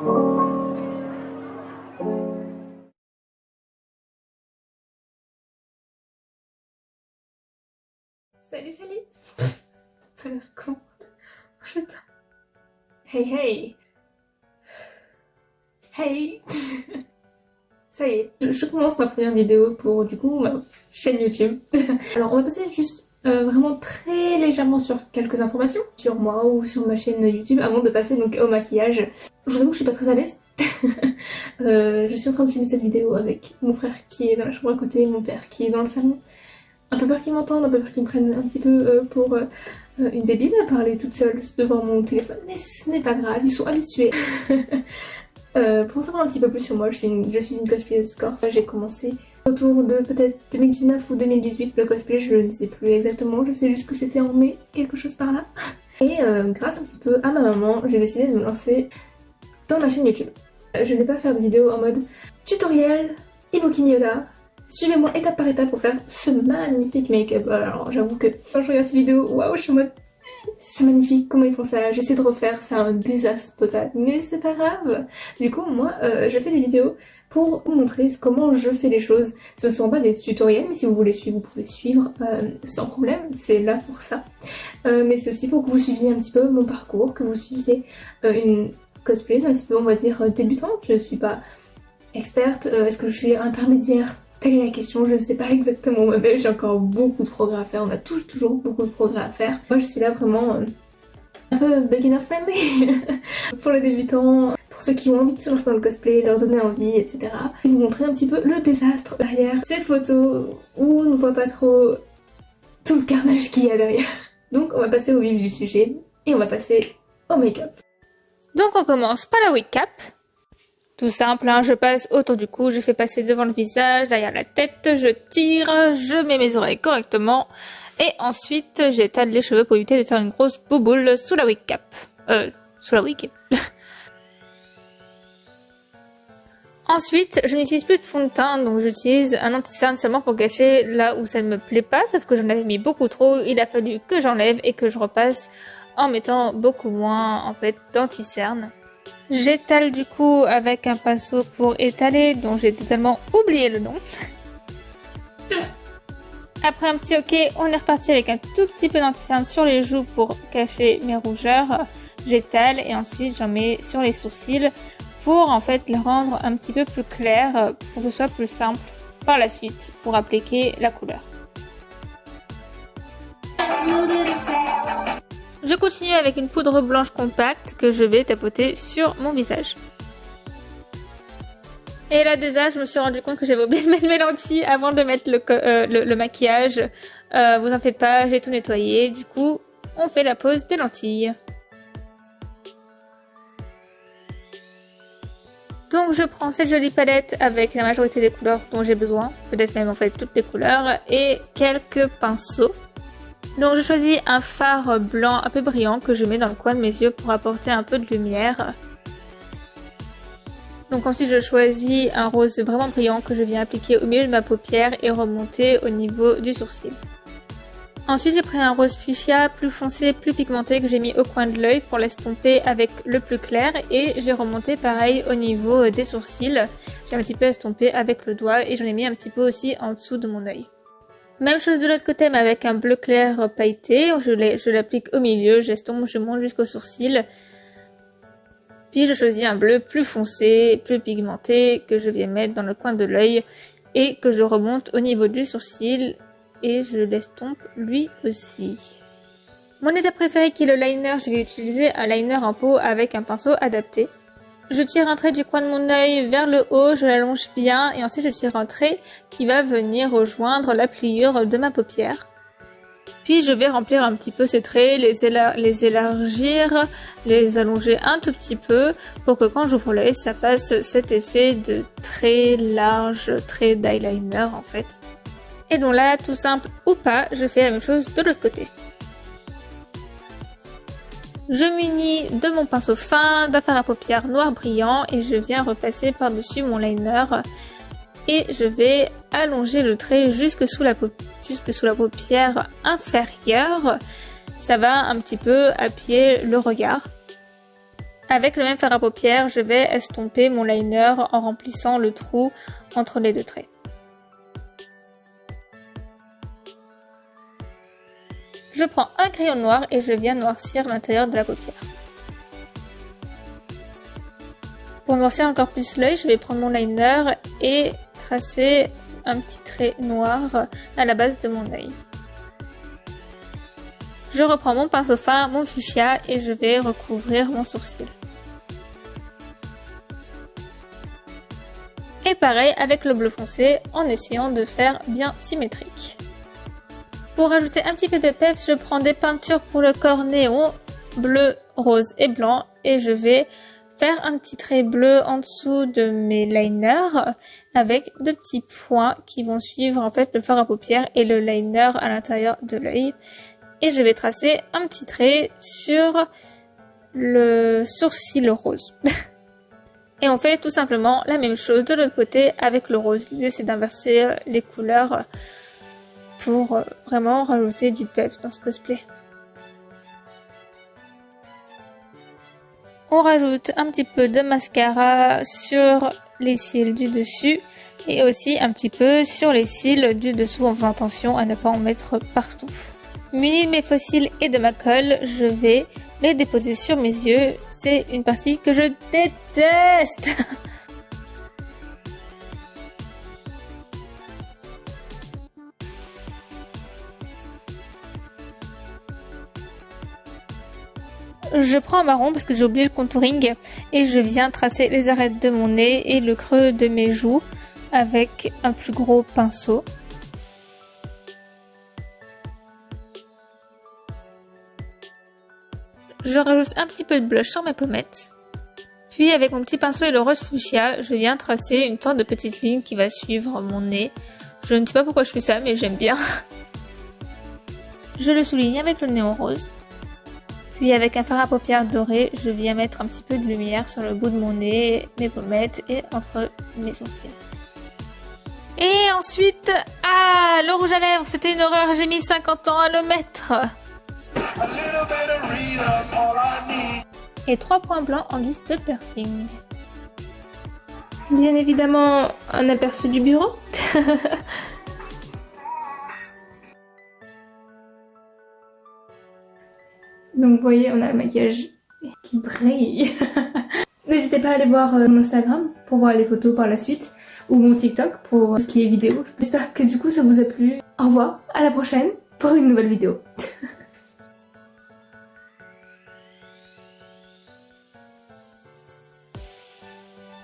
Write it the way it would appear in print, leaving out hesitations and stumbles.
Salut, salut. Pas l'air con. Putain. Hey, hey. Hey. Ça y est, je commence ma première vidéo pour du coup ma chaîne YouTube. Alors on va passer juste vraiment très légèrement sur quelques informations sur moi ou sur ma chaîne YouTube avant de passer donc au maquillage. Je vous avoue que je suis pas très à l'aise. Je suis en train de filmer cette vidéo avec mon frère qui est dans la chambre à côté, mon père qui est dans le salon. Un peu peur qu'ils m'entendent, un peu peur qu'ils me prennent un petit peu pour une débile à parler toute seule devant mon téléphone, mais ce n'est pas grave, ils sont habitués. Pour en savoir un petit peu plus sur moi, je suis une cosplayeuse corse. J'ai commencé autour de peut-être 2019 ou 2018 le cosplay, je ne sais plus exactement, je sais juste que c'était en mai, quelque chose par là. Et grâce un petit peu à ma maman, j'ai décidé de me lancer dans ma chaîne YouTube. Je ne vais pas faire de vidéos en mode tutoriel, Ibuki Miyoda, suivez-moi étape par étape pour faire ce magnifique make-up. Alors j'avoue que quand je regarde ces vidéos, waouh, je suis en mode c'est magnifique, comment ils font ça, j'essaie de refaire, c'est un désastre total, mais c'est pas grave. Du coup moi je fais des vidéos pour vous montrer comment je fais les choses. Ce ne sont pas des tutoriels, mais si vous voulez suivre, vous pouvez suivre sans problème, c'est là pour ça. Mais c'est aussi pour que vous suiviez un petit peu mon parcours, que vous suiviez une cosplayeuse un petit peu on va dire débutante. Je ne suis pas experte, est-ce que je suis intermédiaire? Telle est la question, je ne sais pas exactement moi-même, j'ai encore beaucoup de progrès à faire, on a tous toujours beaucoup de progrès à faire. Moi je suis là vraiment un peu beginner friendly pour les débutants, pour ceux qui ont envie de se lancer dans le cosplay, leur donner envie, etc. Et vous montrer un petit peu le désastre derrière ces photos où on ne voit pas trop tout le carnage qu'il y a derrière. Donc on va passer au vif du sujet et on va passer au make-up. Donc on commence par la wig cap. Tout simple, hein, je passe autour du cou, je fais passer devant le visage, derrière la tête, je tire, je mets mes oreilles correctement et ensuite j'étale les cheveux pour éviter de faire une grosse bouboule sous la wig cap. Sous la wig. Ensuite, je n'utilise plus de fond de teint, donc j'utilise un anti-cerne seulement pour cacher là où ça ne me plaît pas, sauf que j'en avais mis beaucoup trop, il a fallu que j'enlève et que je repasse en mettant beaucoup moins en fait d'anti-cerne. J'étale du coup avec un pinceau pour étaler, dont j'ai totalement oublié le nom. Après un petit ok, on est reparti avec un tout petit peu d'anti-cerne sur les joues pour cacher mes rougeurs. J'étale et ensuite j'en mets sur les sourcils pour en fait les rendre un petit peu plus clairs, pour que ce soit plus simple par la suite pour appliquer la couleur. Je continue avec une poudre blanche compacte que je vais tapoter sur mon visage. Et là déjà, je me suis rendu compte que j'avais oublié de mettre mes lentilles avant de mettre le maquillage. Vous en faites pas, j'ai tout nettoyé. Du coup, on fait la pose des lentilles. Donc je prends cette jolie palette avec la majorité des couleurs dont j'ai besoin. Peut-être même en fait toutes les couleurs. Et quelques pinceaux. Donc je choisis un fard blanc un peu brillant que je mets dans le coin de mes yeux pour apporter un peu de lumière. Donc ensuite je choisis un rose vraiment brillant que je viens appliquer au milieu de ma paupière et remonter au niveau du sourcil. Ensuite j'ai pris un rose fuchsia plus foncé, plus pigmenté que j'ai mis au coin de l'œil pour l'estomper avec le plus clair et j'ai remonté pareil au niveau des sourcils. J'ai un petit peu estompé avec le doigt et j'en ai mis un petit peu aussi en dessous de mon œil. Même chose de l'autre côté mais avec un bleu clair pailleté, je l'applique au milieu, j'estompe, je monte jusqu'au sourcil. Puis je choisis un bleu plus foncé, plus pigmenté que je viens mettre dans le coin de l'œil et que je remonte au niveau du sourcil et je l'estompe lui aussi. Mon étape préférée qui est le liner, je vais utiliser un liner en peau avec un pinceau adapté. Je tire un trait du coin de mon œil vers le haut, je l'allonge bien et ensuite je tire un trait qui va venir rejoindre la pliure de ma paupière. Puis je vais remplir un petit peu ces traits, les élargir, les allonger un tout petit peu pour que quand j'ouvre l'œil ça fasse cet effet de très large, trait d'eyeliner en fait. Et donc là, tout simple ou pas, je fais la même chose de l'autre côté. Je m'unis de mon pinceau fin, d'un fard à paupières noir brillant et je viens repasser par-dessus mon liner et je vais allonger le trait jusque sous la paupière inférieure. Ça va un petit peu appuyer le regard. Avec le même fard à paupières, je vais estomper mon liner en remplissant le trou entre les deux traits. Je prends un crayon noir et je viens noircir l'intérieur de la paupière. Pour noircir encore plus l'œil, je vais prendre mon liner et tracer un petit trait noir à la base de mon œil. Je reprends mon pinceau fin, mon fuchsia et je vais recouvrir mon sourcil. Et pareil avec le bleu foncé en essayant de faire bien symétrique. Pour ajouter un petit peu de peps, je prends des peintures pour le corps néon, bleu, rose et blanc et je vais faire un petit trait bleu en dessous de mes liners avec de petits points qui vont suivre en fait le fard à paupières et le liner à l'intérieur de l'œil. Et je vais tracer un petit trait sur le sourcil rose. Et on fait tout simplement la même chose de l'autre côté avec le rose. L'idée c'est d'inverser les couleurs pour vraiment rajouter du peps dans ce cosplay. On rajoute un petit peu de mascara sur les cils du dessus et aussi un petit peu sur les cils du dessous en faisant attention à ne pas en mettre partout. Muni de mes faux cils et de ma colle, je vais les déposer sur mes yeux. C'est une partie que je déteste. Je prends un marron parce que j'ai oublié le contouring et je viens tracer les arêtes de mon nez et le creux de mes joues avec un plus gros pinceau. Je rajoute un petit peu de blush sur mes pommettes. Puis avec mon petit pinceau et le rose fuchsia, je viens tracer une sorte de petite ligne qui va suivre mon nez. Je ne sais pas pourquoi je fais ça, mais j'aime bien. Je le souligne avec le néon rose. Puis avec un fard à paupières doré, je viens mettre un petit peu de lumière sur le bout de mon nez, mes pommettes et entre mes sourcils. Et ensuite, le rouge à lèvres, c'était une horreur, j'ai mis 50 ans à le mettre. Et 3 points blancs en guise de piercing. Bien évidemment, un aperçu du bureau. Donc vous voyez, on a le maquillage qui brille. N'hésitez pas à aller voir mon Instagram pour voir les photos par la suite. Ou mon TikTok pour ce qui est vidéo. J'espère que du coup ça vous a plu. Au revoir, à la prochaine pour une nouvelle vidéo.